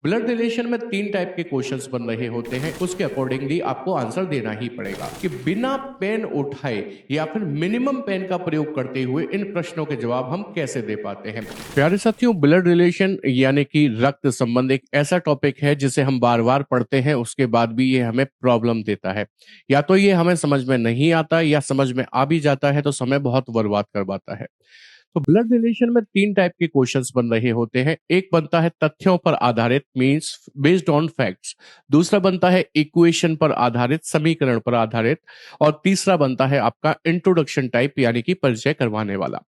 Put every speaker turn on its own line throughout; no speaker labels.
Blood relation में 3 type के questions बन रहे होते हैं, उसके अकॉर्डिंगली आपको आंसर देना ही पड़ेगा कि बिना पेन उठाए या फिर मिनिमम पेन का प्रयोग करते हुए इन प्रश्नों के जवाब हम कैसे दे पाते हैं। प्यारे साथियों, ब्लड रिलेशन यानी कि रक्त संबंध एक ऐसा टॉपिक है जिसे हम बार बार पढ़ते हैं, उसके बाद भी ये हमें प्रॉब्लम देता है। या तो ये हमें समझ में नहीं आता या समझ में आ भी जाता है तो समय बहुत बर्बाद करवाता है। तो ब्लड रिलेशन में 3 टाइप के क्वेश्चंस बन रहे होते हैं। एक बनता है तथ्यों पर आधारित, मींस बेस्ड ऑन फैक्ट्स। दूसरा बनता है इक्वेशन पर आधारित, समीकरण पर आधारित। और तीसरा बनता है आपका इंट्रोडक्शन टाइप यानी कि परिचय करवाने वाला।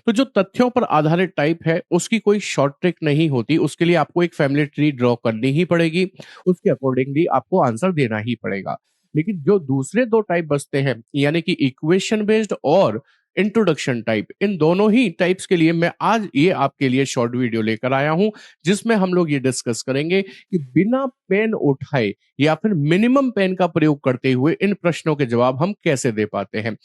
तो जो तथ्यों पर आधारित टाइप है उसकी कोई शॉर्ट ट्रिक नहीं होती, उसके लिए आपको एक फैमिली ट्री ड्रॉ करनी ही पड़ेगी, उसके अकॉर्डिंगली आपको आंसर देना ही पड़ेगा। लेकिन जो दूसरे 2 टाइप बचते हैं यानी कि इक्वेशन बेस्ड और इंट्रोडक्शन टाइप, इन दोनों ही टाइप्स के लिए मैं आज ये आपके लिए शॉर्ट वीडियो लेकर आया हूं, जिसमें हम लोग ये डिस्कस करेंगे कि बिना पेन उठाए या फिर मिनिमम पेन का प्रयोग करते हुए इन प्रश्नों के जवाब हम कैसे दे पाते हैं।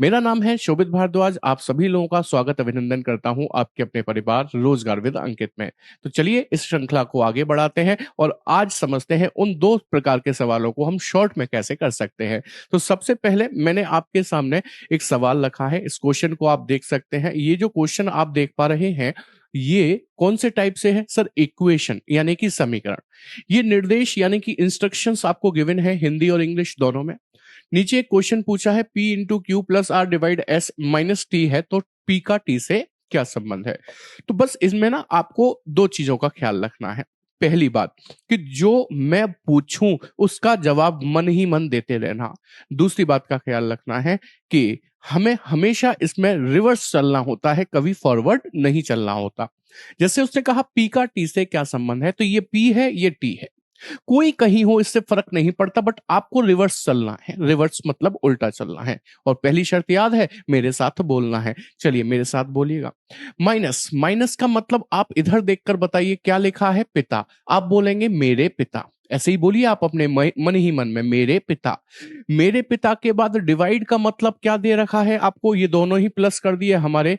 मेरा नाम है शोभित भारद्वाज। आप सभी लोगों का स्वागत अभिनंदन करता हूं आपके अपने परिवार रोजगार विद अंकित में। तो चलिए इस श्रृंखला को आगे बढ़ाते हैं और आज समझते हैं उन 2 प्रकार के सवालों को हम शॉर्ट में कैसे कर सकते हैं। तो सबसे पहले मैंने आपके सामने एक सवाल रखा है, इस क्वेश्चन को आप देख सकते हैं। ये जो क्वेश्चन आप देख पा रहे हैं ये कौन से टाइप से है सर? इक्वेशन यानी कि समीकरण। ये निर्देश यानी कि इंस्ट्रक्शंस आपको गिवन है हिंदी और इंग्लिश दोनों में। नीचे एक क्वेश्चन पूछा है P into Q plus R divide S minus T है, तो P का T से क्या संबंध है? तो बस इसमें ना आपको 2 चीजों का ख्याल रखना है। पहली बात कि जो मैं पूछूं उसका जवाब मन ही मन देते रहना। दूसरी बात का ख्याल रखना है कि हमें हमेशा इसमें रिवर्स चलना होता है, कभी फॉरवर्ड नहीं चलना होता। जैसे उसने कहा P का T से क्या संबंध है, तो ये P है ये T है, कोई कहीं हो इससे फर्क नहीं पड़ता, बट आपको रिवर्स चलना है। रिवर्स मतलब उल्टा चलना है। और पहली शर्त याद है, मेरे साथ बोलना है। चलिए मेरे साथ बोलिएगा। माइनस, माइनस का मतलब आप इधर देखकर बताइए क्या लिखा है? पिता। आप बोलेंगे मेरे पिता, ऐसे ही बोलिए आप अपने मन ही मन में, मेरे पिता। मेरे पिता के बाद डिवाइड का मतलब क्या दे रखा है आपको? ये दोनों ही प्लस कर दिए हमारे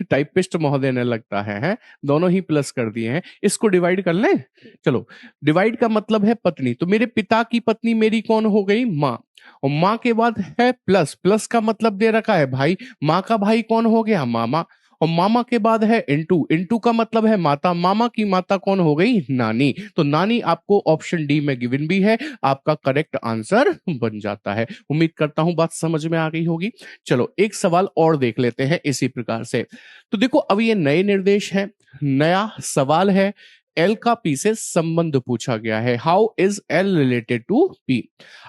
टाइपिस्ट महोदय ने, लगता है दोनों ही प्लस कर दिए हैं। इसको डिवाइड कर लें। चलो, डिवाइड का मतलब है पत्नी, तो मेरे पिता की पत्नी मेरी कौन हो गई? माँ। और माँ के बाद है प्लस, प्लस का मतलब दे रखा है भाई, माँ का भाई कौन हो गया? मामा। और मामा के बाद है इंटू, इंटू का मतलब है माता, मामा की माता कौन हो गई? नानी। तो नानी आपको ऑप्शन डी में गिवन भी है, आपका करेक्ट आंसर बन जाता है। उम्मीद करता हूं बात समझ में आ गई होगी। चलो एक सवाल और देख लेते हैं इसी प्रकार से। तो देखो अब ये नए निर्देश है, नया सवाल है। एल का पी से संबंध पूछा गया है। How is L related to P?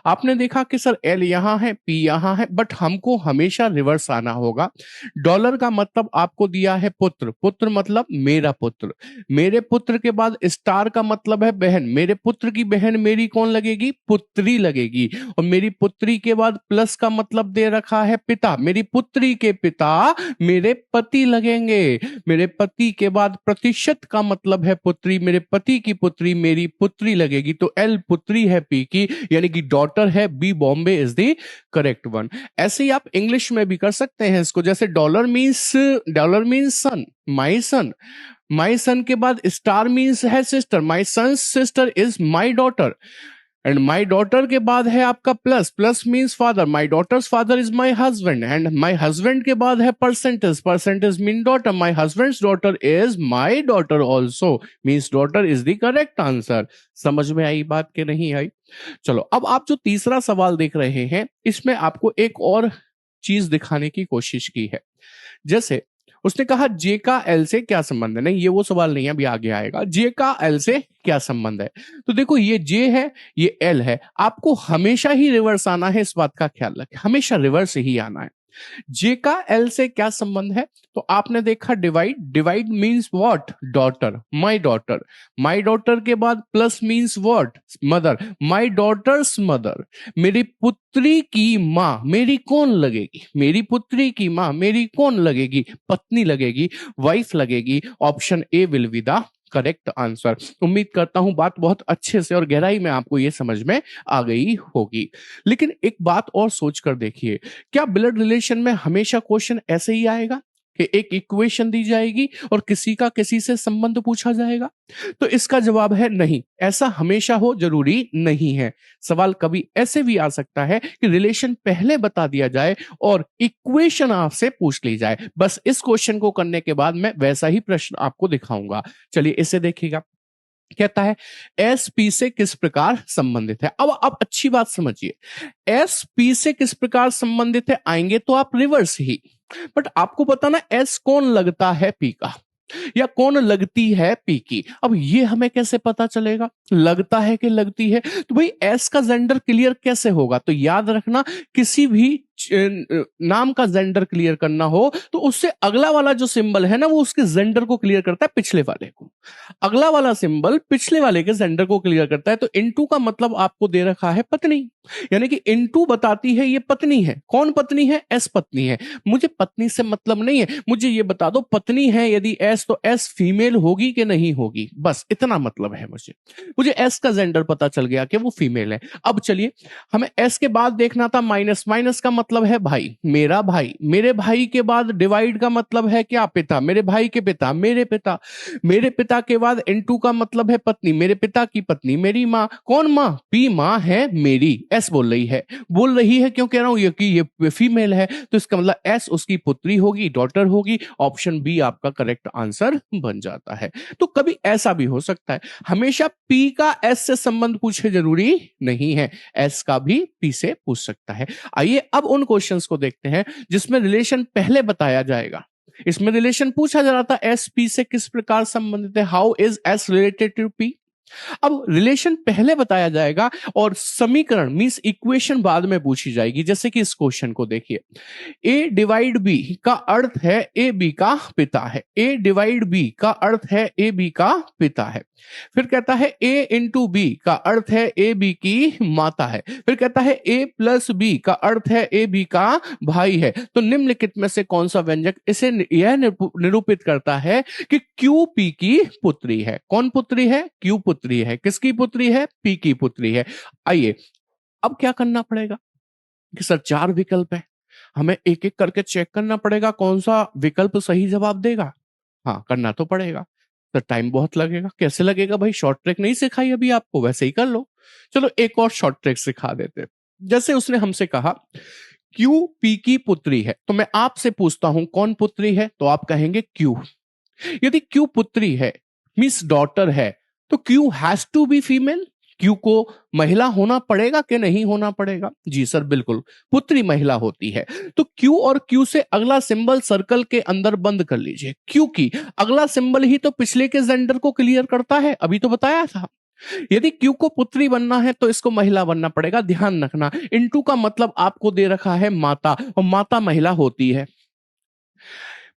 आपने देखा कि सर एल यहां है, पी यहां है, बट हमको हमेशा रिवर्स आना होगा। डॉलर का मतलब आपको दिया है पुत्र, पुत्र मतलब मेरा पुत्र। मेरे पुत्र के बाद स्टार का मतलब है बहन, मेरे पुत्र की बहन मेरी कौन लगेगी? पुत्री लगेगी। और मेरी पुत्री के बाद प्लस का मतलब दे रखा है पिता, मेरी पुत्री के पिता मेरे पति लगेंगे। मेरे पति के बाद प्रतिशत का मतलब है पुत्री, मेरे पति की पुत्री मेरी पुत्री लगेगी। तो एल पुत्री है पी की, यानी कि डॉटर है। B Bombay is the correct one. ऐसे ही आप इंग्लिश में भी कर सकते हैं इसको, जैसे डॉलर मीन्स सन, माई सन। माई सन के बाद स्टार मीन्स है sister, my son sister is my daughter. And my daughter के बाद है आपका plus, plus means father, my daughter's father is my husband. And my husband के बाद है percentage, percentage mean daughter, my husband's daughter is my daughter also, means daughter is the correct answer. समझ में आई बात के नहीं आई? चलो अब आप जो तीसरा सवाल देख रहे हैं इसमें आपको एक और चीज दिखाने की कोशिश की है। जैसे उसने कहा जे का एल से क्या संबंध है। नहीं, ये वो सवाल नहीं है, अभी आगे आएगा। जे का एल से क्या संबंध है? तो देखो ये जे है, ये एल है, आपको हमेशा ही रिवर्स आना है, इस बात का ख्याल रखें, हमेशा रिवर्स ही आना है। जे का एल से क्या संबंध है? तो आपने देखा divide, divide means what? Daughter, my daughter. My daughter के बाद plus means what? Mother, my daughter's mother. मेरी पुत्री की मां मेरी कौन लगेगी? मेरी पुत्री की मां मेरी कौन लगेगी? पत्नी लगेगी, वाइफ लगेगी। Option A will be the correct answer. उम्मीद करता हूं बात बहुत अच्छे से और गहराई में आपको यह समझ में आ गई होगी। लेकिन एक बात और सोच कर देखिए, क्या ब्लड रिलेशन में हमेशा क्वेश्चन ऐसे ही आएगा? कि एक इक्वेशन दी जाएगी और किसी का किसी से संबंध पूछा जाएगा? तो इसका जवाब है नहीं, ऐसा हमेशा हो जरूरी नहीं है। सवाल कभी ऐसे भी आ सकता है कि रिलेशन पहले बता दिया जाए और इक्वेशन आपसे पूछ ली जाए। बस इस क्वेश्चन को करने के बाद मैं वैसा ही प्रश्न आपको दिखाऊंगा। चलिए इसे देखिएगा। कहता है एस पी से किस प्रकार संबंधित है। अब आप अच्छी बात समझिए, एस पी से किस प्रकार संबंधित है आएंगे तो आप रिवर्स ही, बट आपको बताना एस कौन लगता है पी का या कौन लगती है पी की। अब ये हमें कैसे पता चलेगा लगता है कि लगती है? तो भाई एस का जेंडर क्लियर कैसे होगा? तो याद रखना, किसी भी नाम का जेंडर क्लियर करना हो तो उससे अगला वाला जो सिंबल है ना वो उसके जेंडर को क्लियर करता है पिछले वाले को, अगला वाला सिंबल पिछले वाले के जेंडर को क्लियर करता है। तो इनटू का मतलब आपको दे रखा है पत्नी, यानी कि इनटू बताती है ये पत्नी है। कौन पत्नी है? एस पत्नी है। मुझे पत्नी से मतलब नहीं है, मुझे ये बता दो पत्नी है यदि एस तो एस फीमेल होगी कि नहीं होगी, बस इतना मतलब है। मुझे एस का जेंडर पता चल गया कि वो फीमेल है। अब चलिए हमें एस के बाद देखना था माइनस। माइनस का मतलब है भाई, मेरा भाई। मेरे भाई के बाद डिवाइड का मतलब है क्या? पिता। मेरे भाई के पिता मेरे पिता। मेरे पिता के बाद इनटू का मतलब है पत्नी, मेरे पिता की पत्नी, मेरी माँ। कौन माँ? पी माँ है मेरी। एस बोल रही है क्यों कह रहा हूं ये कि ये फीमेल है, तो इसका मतलब एस उसकी पुत्री होगी, डॉटर होगी। ऑप्शन बी आपका करेक्ट आंसर बन जाता है। तो कभी ऐसा भी हो सकता है, हमेशा पी का एस से संबंध पूछे जरूरी नहीं है, एस का भी पी से पूछ सकता है। आइए अब उन क्वेश्चंस को देखते हैं जिसमें रिलेशन पहले बताया जाएगा। इसमें रिलेशन पूछा जा रहा था एस पी से किस प्रकार संबंधित है, how is S related to P. अब रिलेशन पहले बताया जाएगा और समीकरण मींस इक्वेशन बाद में पूछी जाएगी। जैसे कि इस क्वेश्चन को देखिए, ए डिवाइड बी का अर्थ है ए बी का पिता है। ए डिवाइड बी का अर्थ है ए बी का पिता है। फिर कहता है ए इंटू बी का अर्थ है ए बी की माता है। फिर कहता है ए प्लस बी का अर्थ है ए बी का भाई है। तो निम्नलिखित में से कौन सा व्यंजक इसे यह निरूपित करता है कि क्यू पी की पुत्री है? कौन पुत्री है? क्यू पुत्री है। किसकी पुत्री है? पी की पुत्री है। आइए अब क्या करना पड़ेगा कि सर 4 विकल्प है, हमें एक एक करके चेक करना पड़ेगा कौन सा विकल्प सही जवाब देगा। हाँ करना तो पड़ेगा, तो टाइम बहुत लगेगा। कैसे लगेगा भाई? शॉर्ट ट्रिक नहीं सिखाई अभी आपको, वैसे ही कर लो। चलो एक और शॉर्ट ट्रिक सिखा देते। जैसे उसने हमसे कहा क्यू पी की पुत्री है, तो मैं आपसे पूछता हूं कौन पुत्री है, तो आप कहेंगे क्यू। यदि क्यू पुत्री है मींस डॉटर है, तो Q has to be female. Q को महिला होना पड़ेगा कि नहीं होना पड़ेगा? जी सर बिल्कुल, पुत्री महिला होती है। तो क्यू और क्यू से अगला सिंबल सर्कल के अंदर बंद कर लीजिए, क्योंकि अगला सिंबल ही तो पिछले के जेंडर को क्लियर करता है, अभी तो बताया था। यदि क्यू को पुत्री बनना है तो इसको महिला बनना पड़ेगा। ध्यान रखना, इनटू का मतलब आपको दे रखा है माता, और माता महिला होती है।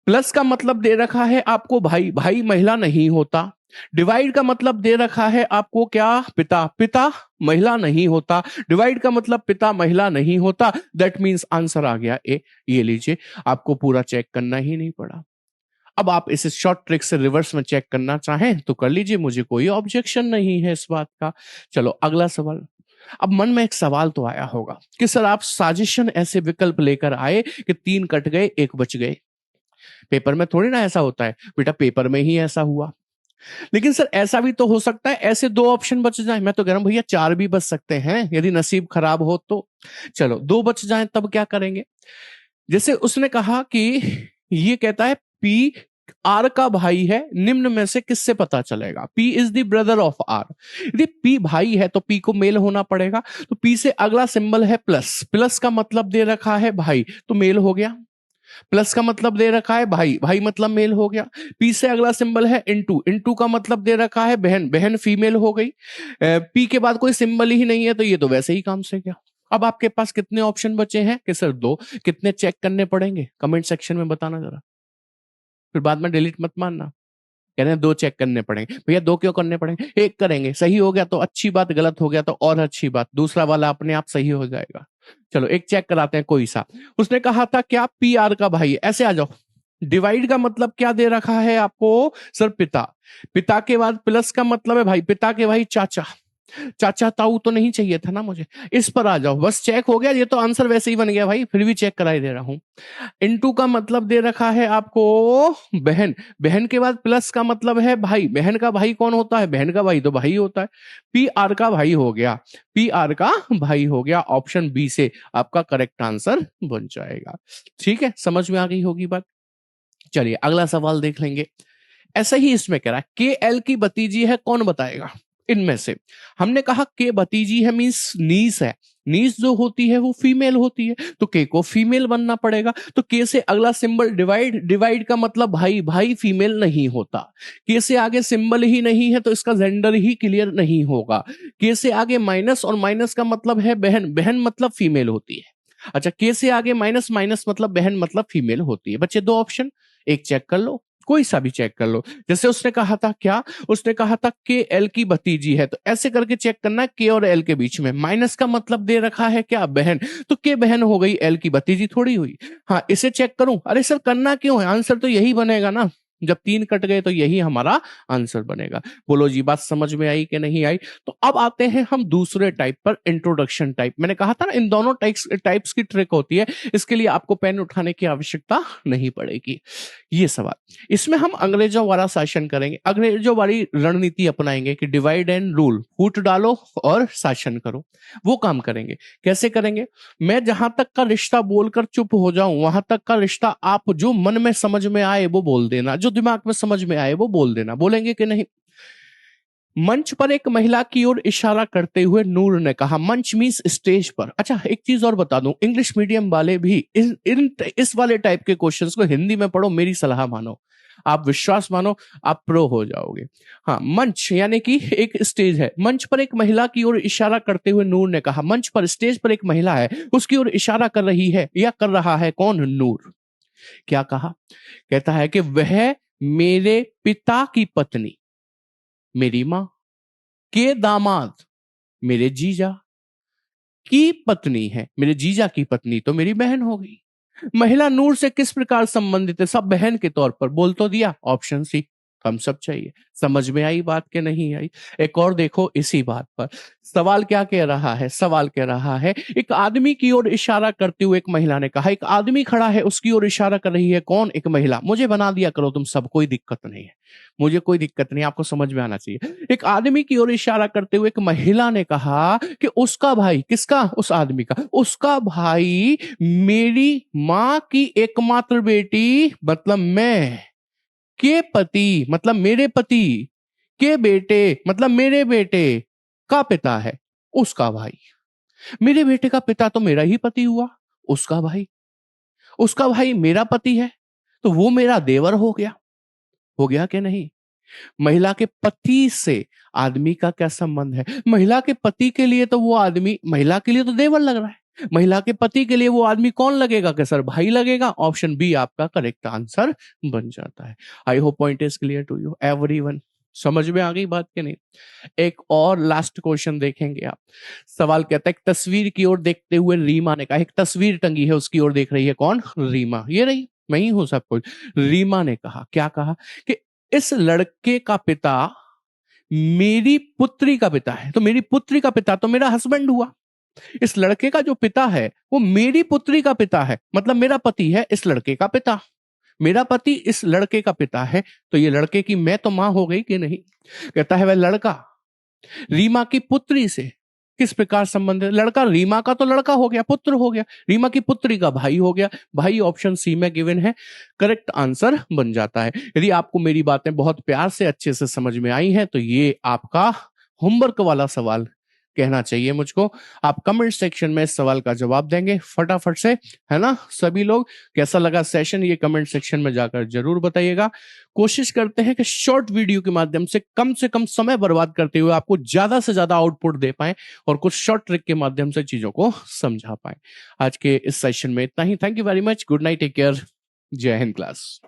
प्लस का मतलब दे रखा है आपको भाई, भाई महिला नहीं होता। डिवाइड का मतलब दे रखा है आपको क्या? पिता, पिता महिला नहीं होता। डिवाइड का मतलब पिता महिला नहीं होता। दैट मींस आंसर आ गया ए। ये लीजिए, आपको पूरा चेक करना ही नहीं पड़ा। अब आप इसे शॉर्ट ट्रिक से रिवर्स में चेक करना चाहें तो कर लीजिए, मुझे कोई ऑब्जेक्शन नहीं है इस बात का। चलो अगला सवाल। अब मन में एक सवाल तो आया होगा कि सर आप साजिशन ऐसे विकल्प लेकर आए कि 3 कट गए 1 बच गए। पेपर में थोड़ी ना ऐसा होता है बेटा, पेपर में ही ऐसा हुआ। लेकिन सर ऐसा भी तो हो सकता है ऐसे 2 ऑप्शन बच जाए। मैं तो कह रहा हूं भैया 4 भी बच सकते हैं यदि नसीब खराब हो तो। चलो 2 बच जाएं तब क्या करेंगे? जैसे उसने कहा कि ये कहता है पी आर का भाई है, निम्न में से किससे पता चलेगा? P is the brother of R. यदि पी भाई है तो पी को मेल होना पड़ेगा। तो पी से अगला सिंबल है प्लस, प्लस का मतलब दे रखा है भाई, तो मेल हो गया। प्लस का मतलब दे रखा है भाई, भाई मतलब मेल हो गया। पी से अगला सिंबल है इनटू, इनटू का मतलब दे रखा है बहन, बहन फीमेल हो गई। पी के बाद कोई सिंबल ही नहीं है तो ये तो वैसे ही काम से गया। अब आपके पास कितने ऑप्शन बचे हैं? कि सर 2। कितने चेक करने पड़ेंगे? कमेंट सेक्शन में बताना जरा, फिर बाद में डिलीट मत मारना। कह रहे हैं 2 चेक करने पड़ेंगे। भैया 2 क्यों करने पड़ेंगे? 1 करेंगे, सही हो गया तो अच्छी बात, गलत हो गया तो और अच्छी बात, दूसरा वाला अपने आप सही हो जाएगा। चलो 1 चेक कराते हैं कोई सा। उसने कहा था क्या पी आर का भाई, ऐसे आ जाओ। डिवाइड का मतलब क्या दे रखा है आपको? सर पिता। पिता के बाद प्लस का मतलब है भाई, पिता के भाई चाचा। चाचा ताऊ तो नहीं चाहिए था ना मुझे। इस पर आ जाओ, बस चेक हो गया, ये तो आंसर वैसे ही बन गया भाई, फिर भी चेक कराई दे रहा हूं। इनटू का मतलब दे रखा है आपको बहन, बहन के बाद प्लस का मतलब है भाई, बहन का भाई कौन होता है, बहन का भाई तो भाई होता है। पी आर का भाई हो गया, पी आर का भाई हो गया, ऑप्शन बी से आपका करेक्ट आंसर बन जाएगा। ठीक है, समझ में आ गई होगी बात। चलिए अगला सवाल देख लेंगे। ऐसा ही इसमें कह रहा है के एल की भतीजी है, कौन बताएगा इनमें से। हमने कहा के भतीजी है मींस नीस है, नीस जो होती है वो फीमेल होती है, तो के को फीमेल बनना पड़ेगा। तो के से अगला सिंबल डिवाइड, डिवाइड का मतलब भाई, भाई फीमेल नहीं होता। के से आगे सिंबल ही नहीं है तो इसका जेंडर ही क्लियर नहीं होगा। के से आगे माइनस, और माइनस का मतलब है बहन, बहन मतलब फीमेल होती है। अच्छा, के से आगे माइनस, माइनस मतलब बहन मतलब फीमेल होती है। बच्चे दो ऑप्शन, एक चेक कर लो, कोई सा भी चेक कर लो। जैसे उसने कहा था क्या, उसने कहा था के एल की भतीजी है, तो ऐसे करके चेक करना के और एल के बीच में माइनस का मतलब दे रखा है क्या, बहन, तो के बहन हो गई, एल की भतीजी थोड़ी हुई। हाँ, इसे चेक करूं, अरे सर करना क्यों है, आंसर तो यही बनेगा ना, जब तीन कट गए तो यही हमारा आंसर बनेगा। बोलो जी, बात समझ में आई कि नहीं आई। तो अब आते हैं हम दूसरे टाइप पर, इंट्रोडक्शन टाइप। मैंने कहा था ना इन दोनों टाइप्स की ट्रिक होती है, इसके लिए आपको पेन उठाने की आवश्यकता नहीं पड़ेगी। ये सवाल, इसमें हम अंग्रेजों वाला शासन करेंगे, अंग्रेजों वाली रणनीति अपनाएंगे कि डिवाइड एंड रूल, फूट डालो और शासन करो। वो काम करेंगे। कैसे करेंगे, मैं जहां तक का रिश्ता बोलकर चुप हो जाऊं, वहां तक का रिश्ता आप जो मन में समझ में आए वो बोल देना, जो दिमाग में समझ में आए वो बोल देना। बोलेंगे कि नहीं। मंच पर एक महिला की ओर इशारा करते हुए नूर ने कहा, मंच मींस स्टेज पर। अच्छा, एक चीज और बता दूं, इंग्लिश मीडियम वाले भी इस वाले टाइप के क्वेश्चंस को हिंदी में पढ़ो, मेरी सलाह मानो, आप विश्वास मानो, आप प्रो हो जाओगे। हाँ, मंच यानी कि एक स्टेज है, मंच पर एक महिला की ओर इशारा करते हुए नूर ने कहा, मंच पर स्टेज पर एक महिला है, उसकी ओर इशारा कर रही है या कर रहा है कौन, नूर। क्या कहा, कहता है कि वह मेरे पिता की पत्नी, मेरी मां, के दामाद, मेरे जीजा की पत्नी है, मेरे जीजा की पत्नी तो मेरी बहन हो गई। महिला नूर से किस प्रकार संबंधित है, सब बहन के तौर पर, बोल तो दिया, ऑप्शन सी, हम सब चाहिए। समझ में आई बात के नहीं आई। एक और देखो इसी बात पर, सवाल क्या कह रहा है, सवाल कह रहा है एक आदमी की ओर इशारा करते हुए एक महिला ने कहा, एक आदमी खड़ा है उसकी ओर इशारा कर रही है कौन, एक महिला। मुझे बना दिया करो तुम सब, कोई दिक्कत नहीं है, मुझे कोई दिक्कत नहीं, आपको समझ में आना चाहिए। एक आदमी की ओर इशारा करते हुए एक महिला ने कहा कि उसका भाई, किसका, उस आदमी का, उसका भाई मेरी मां की एकमात्र बेटी मतलब मैं के पति मतलब मेरे पति के बेटे मतलब मेरे बेटे का पिता है, उसका भाई। मेरे बेटे का पिता तो मेरा ही पति हुआ, उसका भाई, उसका भाई मेरा पति है तो वो मेरा देवर हो गया कि नहीं। महिला के पति से आदमी का क्या संबंध है, महिला के पति के लिए तो वो आदमी महिला के लिए तो देवर लग रहा है, महिला के पति के लिए वो आदमी कौन लगेगा, कि सर भाई लगेगा। ऑप्शन बी आपका करेक्ट आंसर बन जाता है। I hope point is clear to you everyone, समझ में आ गई बात के नहीं। एक और लास्ट क्वेश्चन देखेंगे आप। सवाल कहता है, एक तस्वीर की ओर देखते हुए रीमा ने कहा, एक तस्वीर टंगी है उसकी ओर देख रही है कौन, रीमा, ये रही, मैं ही हूं सब कुछ। रीमा ने कहा, क्या कहा कि इस लड़के का पिता मेरी पुत्री का पिता है, तो मेरी पुत्री का पिता तो मेरा हस्बैंड हुआ। इस लड़के का जो पिता है वो मेरी पुत्री का पिता है, मतलब मेरा पति है इस लड़के का पिता, मेरा पति इस लड़के का पिता है, तो ये लड़के की मैं तो मां हो गई कि नहीं। कहता है वह लड़का रीमा की पुत्री से किस प्रकार संबंध है, लड़का रीमा का तो लड़का हो गया, पुत्र हो गया, रीमा की पुत्री का भाई हो गया, भाई ऑप्शन सी में गिवन है, करेक्ट आंसर बन जाता है। यदि आपको मेरी बातें बहुत प्यार से अच्छे से समझ में आई हैं तो ये आपका होमवर्क वाला सवाल कहना चाहिए मुझको। आप कमेंट सेक्शन में इस सवाल का जवाब देंगे फटाफट से, है ना सभी लोग। कैसा लगा सेशन ये कमेंट सेक्शन में जाकर जरूर बताइएगा। कोशिश करते हैं कि शॉर्ट वीडियो के माध्यम से कम समय बर्बाद करते हुए आपको ज्यादा से ज्यादा आउटपुट दे पाएं और कुछ शॉर्ट ट्रिक के माध्यम से चीजों को समझा पाएं। आज के इस सेशन में इतना ही। Thank you very much, good night, take care, जय हिंद क्लास।